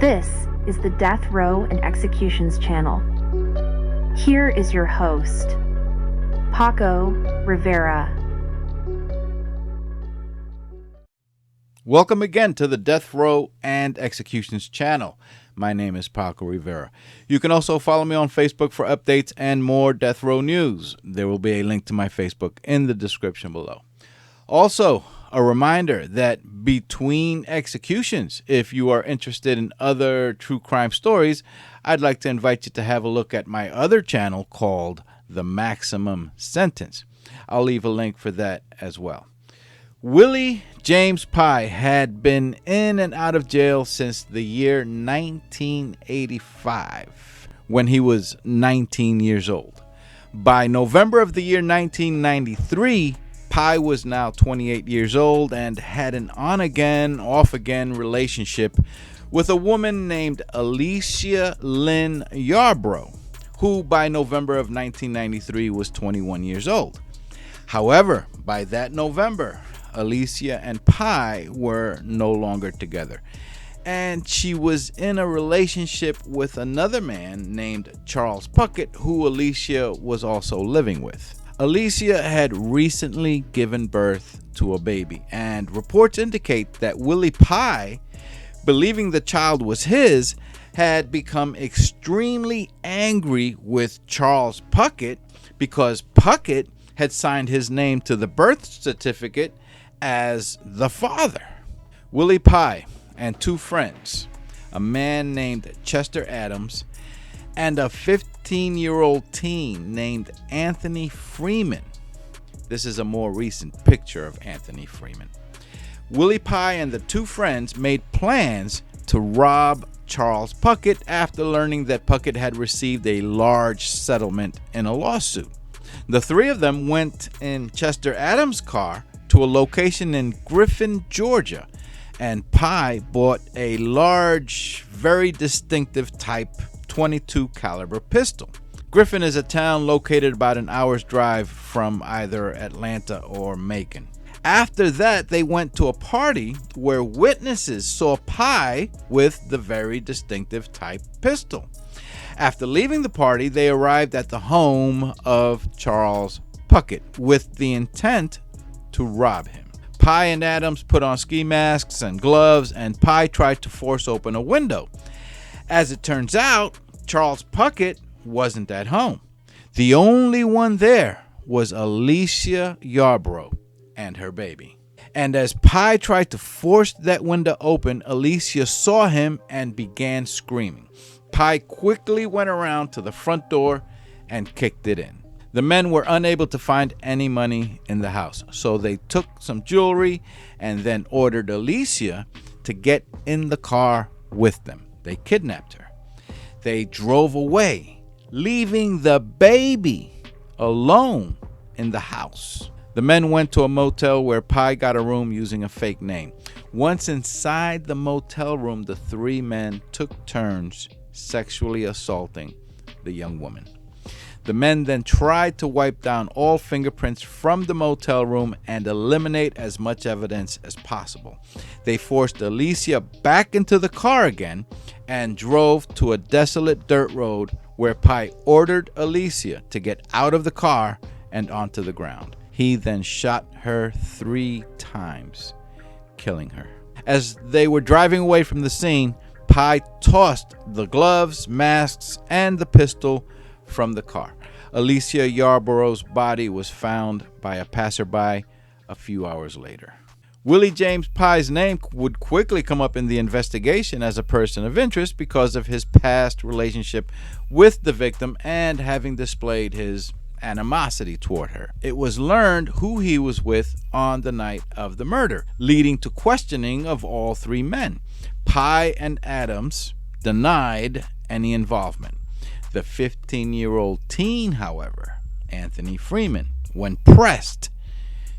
This is the Death Row and Executions channel. Here is your host, Paco Rivera. Welcome again to the Death Row and Executions channel. My name is Paco Rivera. You can also follow me on Facebook for updates and more Death Row news. There will be a link to my Facebook in the description below. Also, a reminder that between executions, if you are interested in other true crime stories, I'd like to invite you to have a look at my other channel called The Maximum Sentence. I'll leave a link for that as well. Willie James Pye had been in and out of jail since the year 1985, when he was 19 years old. By November of the year 1993, Pye was now 28 years old and had an on-again, off-again relationship with a woman named Alicia Lynn Yarbrough, who by November of 1993 was 21 years old. However, by that November, Alicia and Pye were no longer together, and she was in a relationship with another man named Charles Puckett, who Alicia was also living with. Alicia had recently given birth to a baby, and reports indicate that Willie Pye, believing the child was his, had become extremely angry with Charles Puckett because Puckett had signed his name to the birth certificate as the father. Willie Pye and two friends, a man named Chester Adams and a 15-year-old teen named Anthony Freeman. This is a more recent picture of Anthony Freeman. Willie Pye and the two friends made plans to rob Charles Puckett after learning that Puckett had received a large settlement in a lawsuit. The three of them went in Chester Adams' car to a location in Griffin, Georgia, and Pye bought a large, very distinctive type .22 caliber pistol. Griffin is a town located about an hour's drive from either Atlanta or Macon. After that, they went to a party where witnesses saw Pye with the very distinctive type pistol. After leaving the party, they arrived at the home of Charles Puckett with the intent to rob him. Pye and Adams put on ski masks and gloves, and Pye tried to force open a window. As it turns out, Charles Puckett wasn't at home. The only one there was Alicia Yarbrough and her baby. And as Pye tried to force that window open, Alicia saw him and began screaming. Pye quickly went around to the front door and kicked it in. The men were unable to find any money in the house, so they took some jewelry and then ordered Alicia to get in the car with them. They kidnapped her. They drove away, leaving the baby alone in the house. The men went to a motel where Pye got a room using a fake name. Once inside the motel room, the three men took turns sexually assaulting the young woman. The men then tried to wipe down all fingerprints from the motel room and eliminate as much evidence as possible. They forced Alicia back into the car again and drove to a desolate dirt road where Pye ordered Alicia to get out of the car and onto the ground. He then shot her 3 times, killing her. As they were driving away from the scene, Pye tossed the gloves, masks, and the pistol from the car. Alicia Yarbrough's body was found by a passerby a few hours later. Willie James Pye's name would quickly come up in the investigation as a person of interest because of his past relationship with the victim and having displayed his animosity toward her. It was learned who he was with on the night of the murder, leading to questioning of all three men. Pye and Adams denied any involvement. The 15-year-old teen, however, Anthony Freeman, when pressed,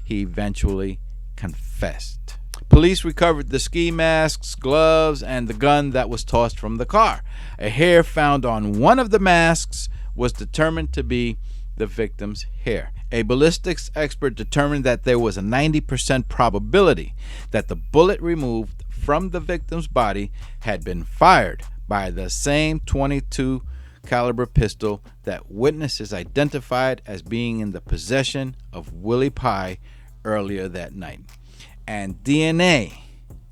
he eventually confessed. Police recovered the ski masks, gloves, and the gun that was tossed from the car. A hair found on one of the masks was determined to be the victim's hair. A ballistics expert determined that there was a 90% probability that the bullet removed from the victim's body had been fired by the same .22 caliber pistol that witnesses identified as being in the possession of Willie Pye earlier that night. And DNA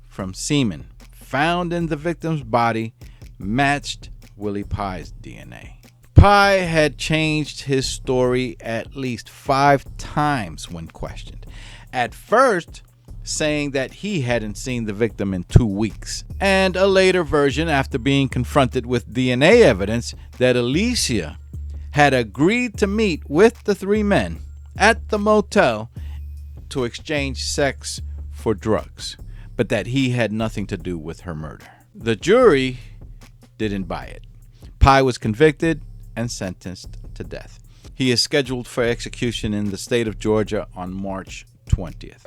from semen found in the victim's body matched Willie Pye's DNA. Pye had changed his story at least 5 times when questioned. At first, saying that he hadn't seen the victim in 2 weeks, and a later version after being confronted with DNA evidence that Alicia had agreed to meet with the 3 men at the motel to exchange sex for drugs, but that he had nothing to do with her murder. The jury didn't buy it. Pye was convicted and sentenced to death. He is scheduled for execution in the state of Georgia on March 20th.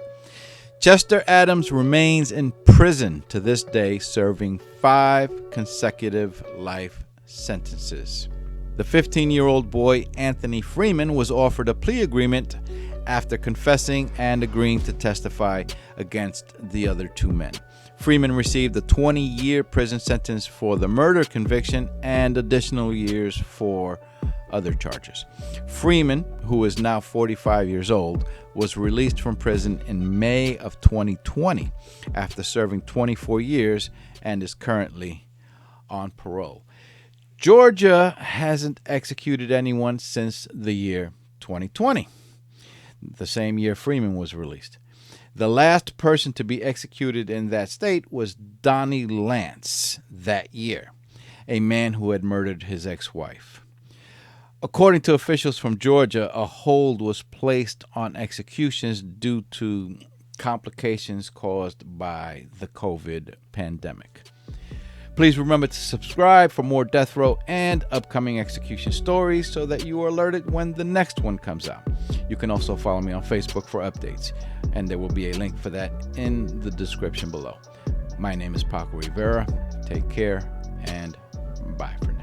Chester Adams remains in prison to this day, serving 5 consecutive life sentences. The 15-year-old boy, Anthony Freeman, was offered a plea agreement after confessing and agreeing to testify against the other 2 men. Freeman received a 20-year prison sentence for the murder conviction and additional years for other charges. Freeman, who is now 45 years old, was released from prison in May of 2020 after serving 24 years and is currently on parole. Georgia hasn't executed anyone since the year 2020, the same year Freeman was released. The last person to be executed in that state was Donnie Lance that year, a man who had murdered his ex-wife. According to officials from Georgia, a hold was placed on executions due to complications caused by the COVID pandemic. Please remember to subscribe for more death row and upcoming execution stories so that you are alerted when the next one comes out. You can also follow me on Facebook for updates, and there will be a link for that in the description below. My name is Paco Rivera. Take care, and bye for now.